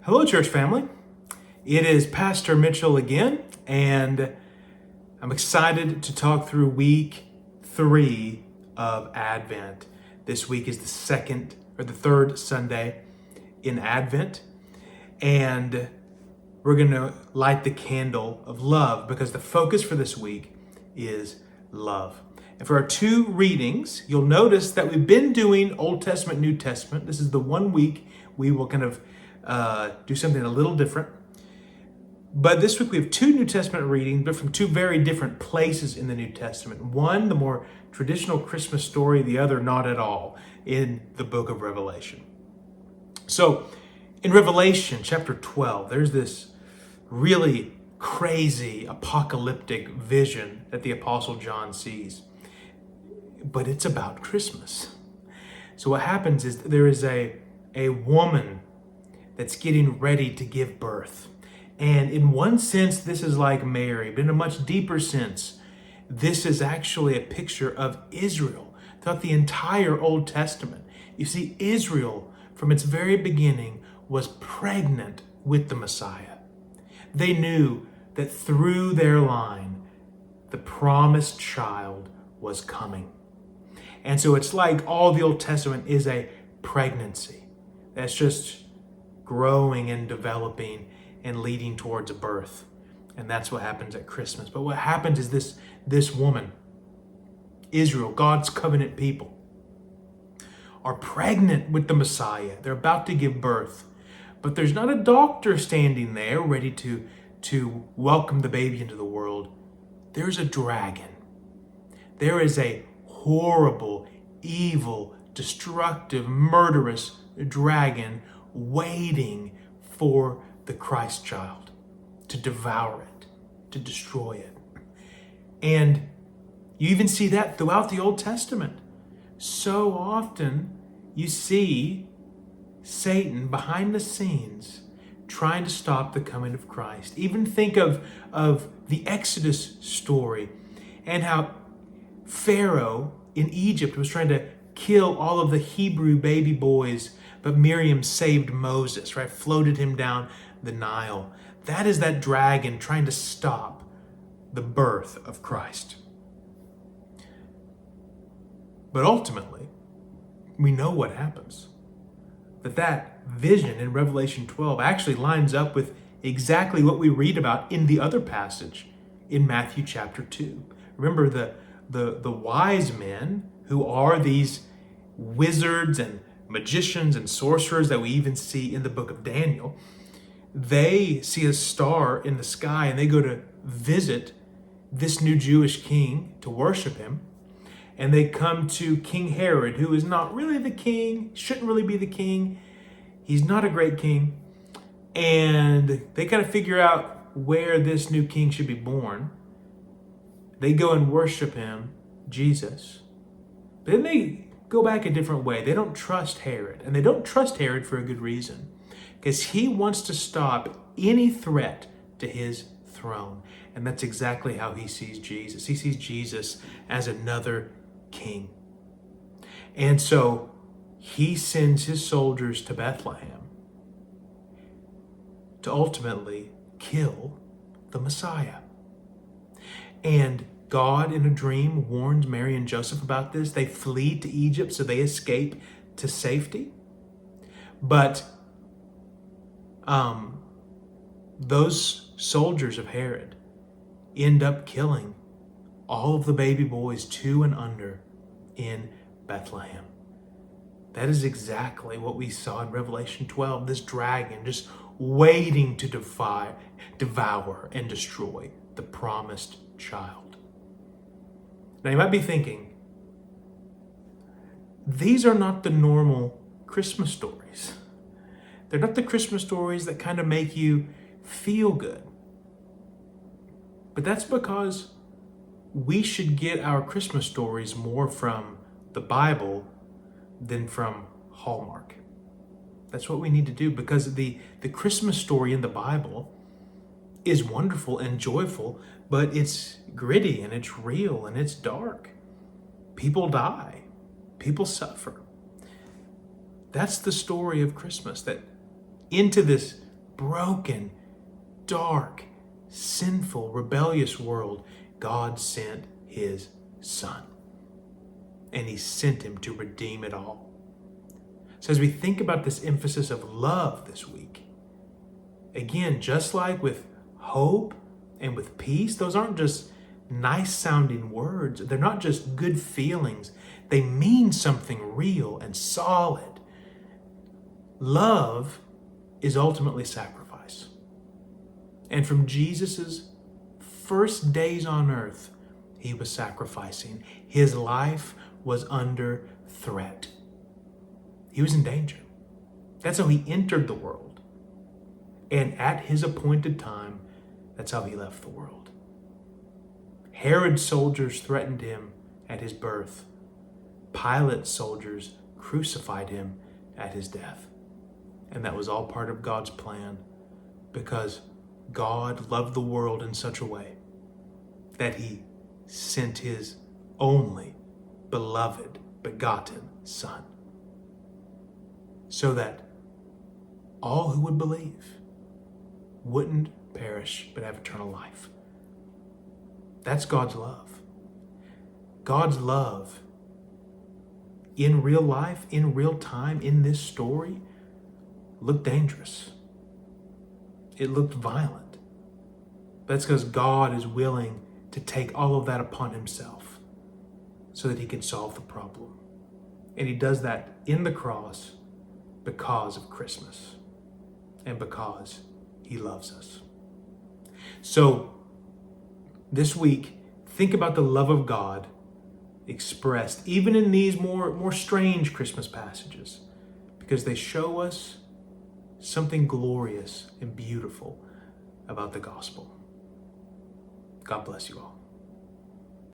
Hello, church family. It is Pastor Mitchell again, and I'm excited to talk through week 3 of Advent. This week is the third Sunday in Advent, and we're going to light the candle of love because the focus for this week is love. And for our two readings, you'll notice that we've been doing Old Testament, New Testament. This is the 1 week we will kind of do something a little different. But this week we have two New Testament readings, but from two very different places in the New Testament. One, the more traditional Christmas story, the other, not at all, in the book of Revelation. So, in Revelation chapter 12, there's this really crazy apocalyptic vision that the Apostle John sees. But it's about Christmas. So what happens is there is a woman that's getting ready to give birth. And in one sense, this is like Mary, but in a much deeper sense, this is actually a picture of Israel throughout the entire Old Testament. You see, Israel, from its very beginning, was pregnant with the Messiah. They knew that through their line, the promised child was coming. And so it's like all the Old Testament is a pregnancy that's just growing and developing and leading towards a birth. And that's what happens at Christmas. But what happens is this woman, Israel, God's covenant people, are pregnant with the Messiah. They're about to give birth. But there's not a doctor standing there ready to welcome the baby into the world. There's a dragon. There is a horrible, evil, destructive, murderous dragon waiting for the Christ child to devour it, to destroy it. And you even see that throughout the Old Testament. So often you see Satan behind the scenes trying to stop the coming of Christ. Even think of the Exodus story and how Pharaoh in Egypt was trying to kill all of the Hebrew baby boys, but Miriam saved Moses, right? Floated him down the Nile. That is that dragon trying to stop the birth of Christ. But ultimately, we know what happens. That vision in Revelation 12 actually lines up with exactly what we read about in the other passage in Matthew chapter 2. Remember the wise men who are these wizards and magicians and sorcerers that we even see in the book of Daniel. They see a star in the sky and they go to visit this new Jewish king to worship him. And they come to King Herod, who is not really the king, shouldn't really be the king. He's not a great king. And they kind of figure out where this new king should be born. They go and worship him, Jesus. But then they go back a different way. They don't trust Herod. And they don't trust Herod for a good reason. Because he wants to stop any threat to his throne. And that's exactly how he sees Jesus. He sees Jesus as another king. And so he sends his soldiers to Bethlehem to ultimately kill the Messiah. And God, in a dream, warns Mary and Joseph about this. They flee to Egypt, so they escape to safety. But those soldiers of Herod end up killing all of the baby boys 2 and under in Bethlehem. That is exactly what we saw in Revelation 12. This dragon just waiting to devour, and destroy the promised child. Now you might be thinking, these are not the normal Christmas stories. They're not the Christmas stories that kind of make you feel good. But that's because we should get our Christmas stories more from the Bible than from Hallmark. That's what we need to do, because the Christmas story in the Bible is wonderful and joyful, but it's gritty and it's real and it's dark. People die. People suffer. That's the story of Christmas, that into this broken, dark, sinful, rebellious world, God sent his Son. And he sent him to redeem it all. So as we think about this emphasis of love this week, again, just like with hope and with peace, those aren't just nice sounding words. They're not just good feelings. They mean something real and solid. Love is ultimately sacrifice. And from Jesus's first days on earth, he was sacrificing. His life was under threat. He was in danger. That's how he entered the world. And at his appointed time, that's how he left the world. Herod's soldiers threatened him at his birth. Pilate's soldiers crucified him at his death. And that was all part of God's plan, because God loved the world in such a way that he sent his only beloved, begotten Son, so that all who would believe wouldn't perish but have eternal life. That's God's love. God's love in real life, in real time, in this story, looked dangerous. It looked violent. That's because God is willing to take all of that upon himself so that he can solve the problem. And he does that in the cross because of Christmas and because he loves us. So this week, think about the love of God expressed even in these more strange Christmas passages, because they show us something glorious and beautiful about the gospel. God bless you all.